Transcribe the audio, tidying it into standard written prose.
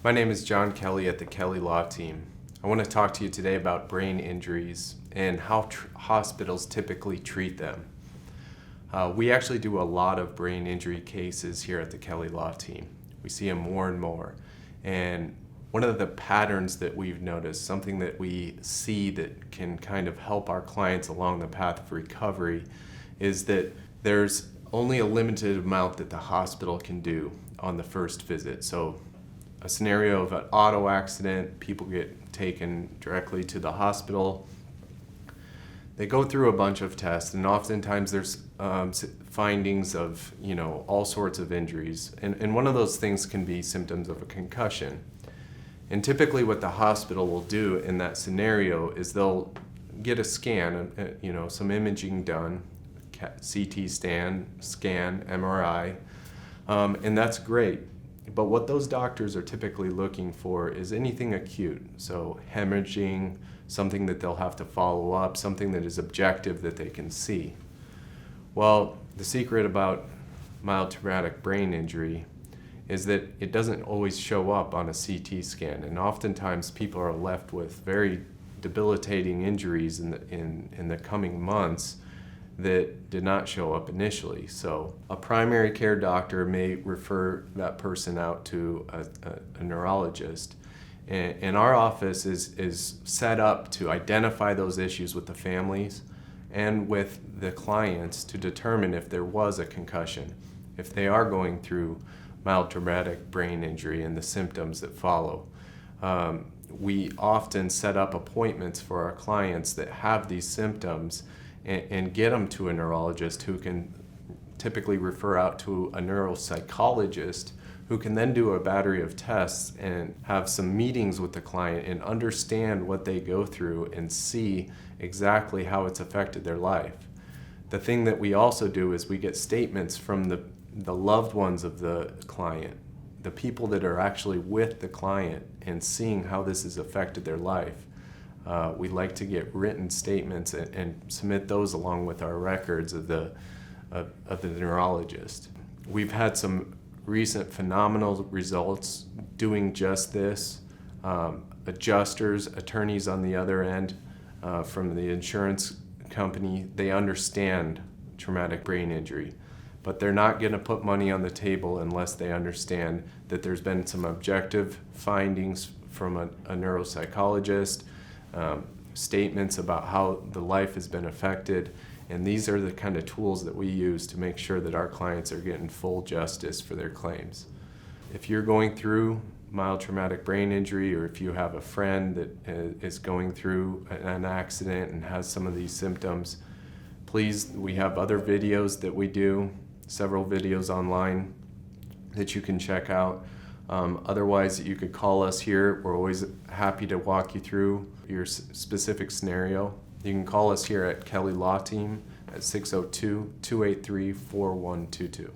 My name is John Kelly at the Kelly Law Team. I want to talk to you today about brain injuries and how hospitals typically treat them. We actually do a lot of brain injury cases here at the Kelly Law Team. We see them more and more. And one of the patterns that we've noticed, something that we see that can kind of help our clients along the path of recovery, is that there's only a limited amount that the hospital can do on the first visit. So a scenario of an auto accident, people get taken directly to the hospital. They go through a bunch of tests, and oftentimes there's findings of all sorts of injuries. And one of those things can be symptoms of a concussion. And typically what the hospital will do in that scenario is they'll get a scan, some imaging done, CT scan, MRI, and that's great. But what those doctors are typically looking for is anything acute, so hemorrhaging, something that they'll have to follow up, something that is objective that they can see. Well, the secret about mild traumatic brain injury is that it doesn't always show up on a CT scan, and oftentimes people are left with very debilitating injuries in the coming months that did not show up initially. So a primary care doctor may refer that person out to a neurologist. And our office is set up to identify those issues with the families and with the clients to determine if there was a concussion, if they are going through mild traumatic brain injury and the symptoms that follow. We often set up appointments for our clients that have these symptoms and get them to a neurologist who can typically refer out to a neuropsychologist who can then do a battery of tests and have some meetings with the client and understand what they go through and see exactly how it's affected their life. The thing that we also do is we get statements from the loved ones of the client, the people that are actually with the client and seeing how this has affected their life. We like to get written statements and submit those along with our records of the neurologist. We've had some recent phenomenal results doing just this. Adjusters, attorneys on the other end from the insurance company, they understand traumatic brain injury, but they're not going to put money on the table unless they understand that there's been some objective findings from a neuropsychologist, statements about how the life has been affected, and these are the kind of tools that we use to make sure that our clients are getting full justice for their claims. If you're going through mild traumatic brain injury, or if you have a friend that is going through an accident and has some of these symptoms, please, we have other videos that we do, several videos online that you can check out. Otherwise, you could call us here. We're always happy to walk you through your specific scenario. You can call us here at Kelly Law Team at 602-283-4122.